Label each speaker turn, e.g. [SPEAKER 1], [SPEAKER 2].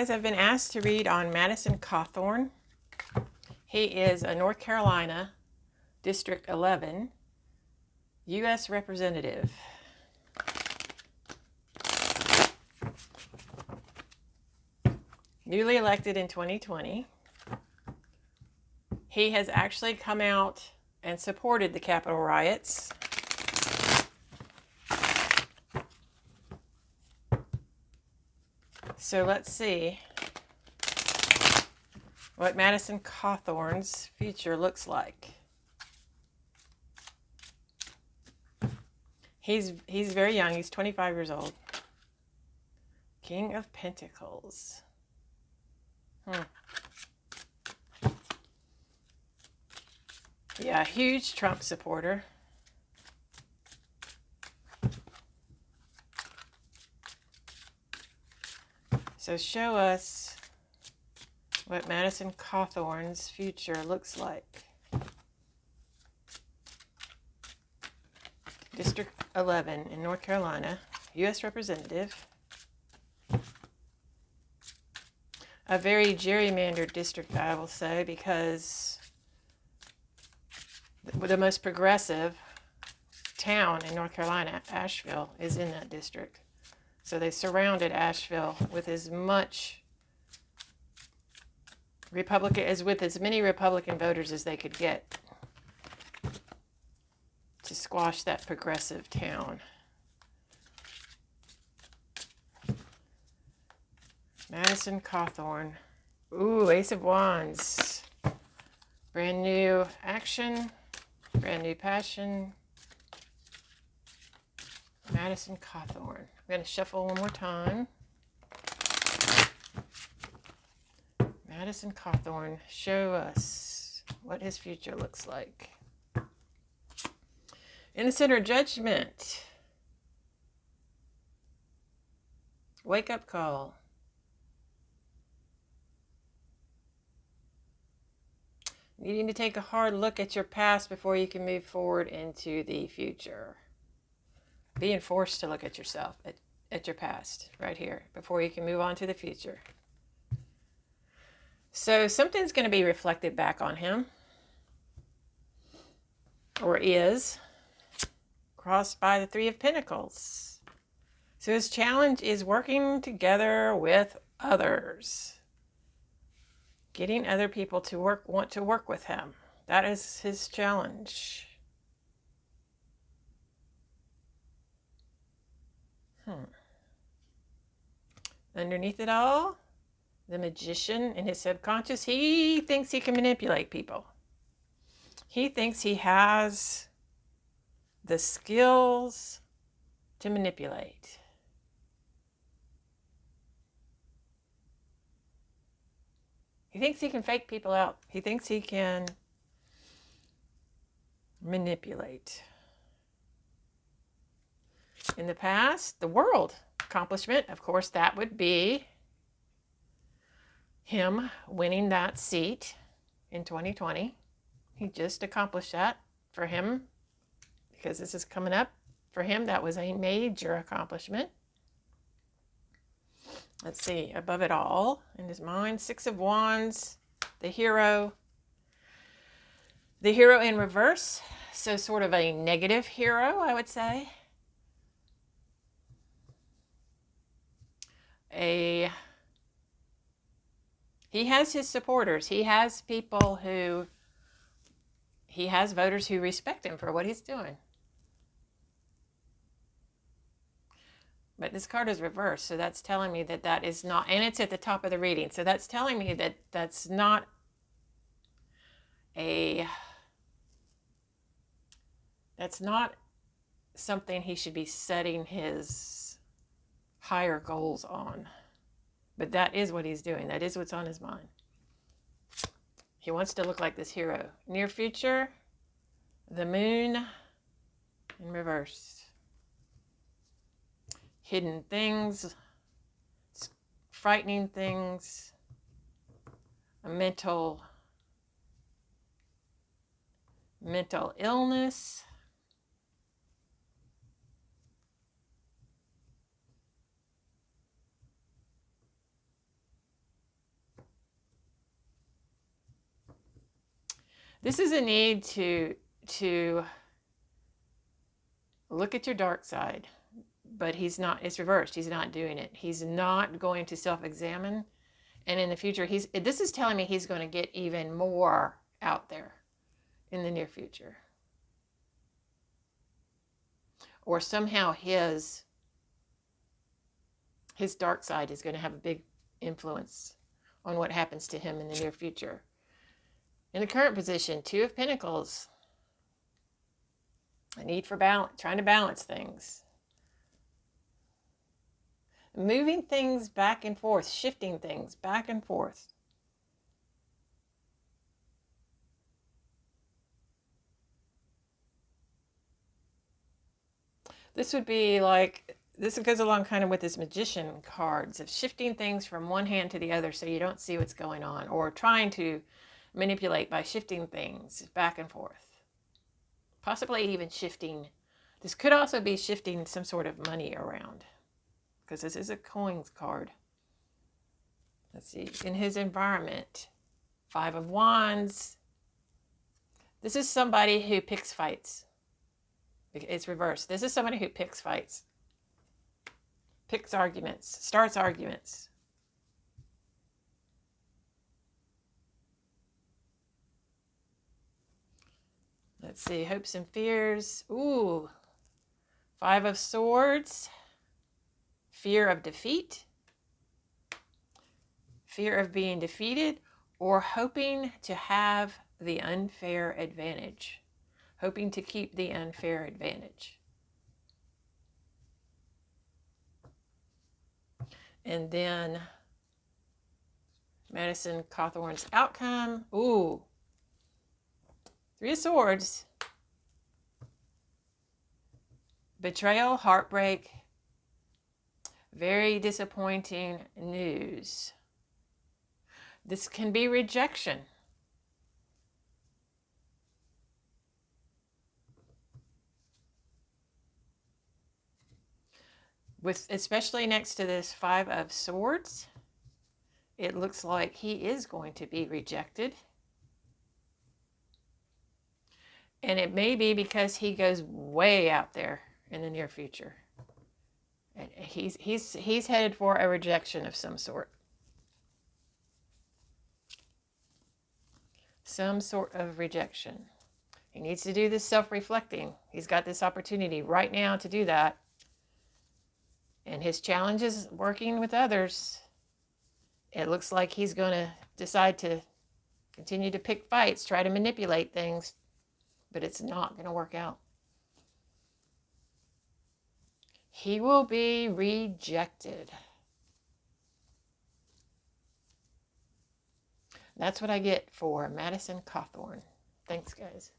[SPEAKER 1] guys, I've been asked to read on Madison Cawthorn. He is a North Carolina District 11 U.S. Representative. Newly elected in 2020. He has actually come out and supported the Capitol riots. So let's see what Madison Cawthorn's future looks like. He's very young. He's 25 years old. King of Pentacles. Yeah, huge Trump supporter. So show us what Madison Cawthorn's future looks like. District 11 in North Carolina, U.S. Representative. A very gerrymandered district, I will say, because the most progressive town in North Carolina, Asheville, is in that district. So they surrounded Asheville with as much with as many Republican voters as they could get to squash that progressive town. Madison Cawthorn. Ooh, Ace of Wands. Brand new action, brand new passion. Madison Cawthorn. I'm going to shuffle one more time. Madison Cawthorn, show us what his future looks like. In the center, Judgment. Wake up call. Needing to take a hard look at your past before you can move forward into the future. Being forced to look at yourself, at your past, right here, before you can move on to the future. So something's going to be reflected back on him. Or is. Crossed by the Three of Pentacles. So his challenge is working together with others. Getting other people to want to work with him. That is his challenge. Underneath it all, the Magician in his subconscious, he thinks he can manipulate people. He thinks he has the skills to manipulate. He thinks he can fake people out. He thinks he can manipulate. In the past, the world accomplishment, of course, that would be him winning that seat in 2020. He just accomplished that for him, because this is coming up. For him, that was a major accomplishment. Let's see, above it all, in his mind, Six of Wands, the hero. The hero in reverse, so sort of a negative hero, I would say. He has his supporters. He has people he has voters who respect him for what he's doing. But this card is reversed, so that's telling me that that is not, and it's at the top of the reading, so that's telling me that that's not something he should be setting his higher goals on. But that is what he's doing. That is what's on his mind. He wants to look like this hero. Near future, the moon in reverse. Hidden things, frightening things, a mental illness. This is a need to look at your dark side, but he's not. It's reversed. He's not doing it. He's not going to self-examine, and in the future, this is telling me he's going to get even more out there in the near future, or somehow his dark side is going to have a big influence on what happens to him in the near future. In the current position, Two of Pentacles, a need for balance, trying to balance things, moving things back and forth, shifting things back and forth. This would be like, this goes along kind of with his magician cards of shifting things from one hand to the other so you don't see what's going on, or trying to manipulate by shifting things back and forth. Possibly even shifting. This could also be shifting some sort of money around, because this is a coins card. Let's see. In his environment, Five of Wands. This is somebody who picks fights. It's reversed. This is somebody who picks fights, picks arguments, starts arguments. Let's see, hopes and fears. Ooh, Five of Swords. Fear of defeat. Fear of being defeated, or hoping to have the unfair advantage. Hoping to keep the unfair advantage. And then Madison Cawthorn's outcome. Ooh, Three of Swords. Betrayal, heartbreak, very disappointing news. This can be rejection. Especially next to this Five of Swords, it looks like he is going to be rejected. And it may be because he goes way out there in the near future. And he's headed for a rejection of some sort. Some sort of rejection. He needs to do this self-reflecting. He's got this opportunity right now to do that. And his challenge is working with others. It looks like he's going to decide to continue to pick fights, try to manipulate things, but it's not going to work out. He will be rejected. That's what I get for Madison Cawthorn. Thanks, guys.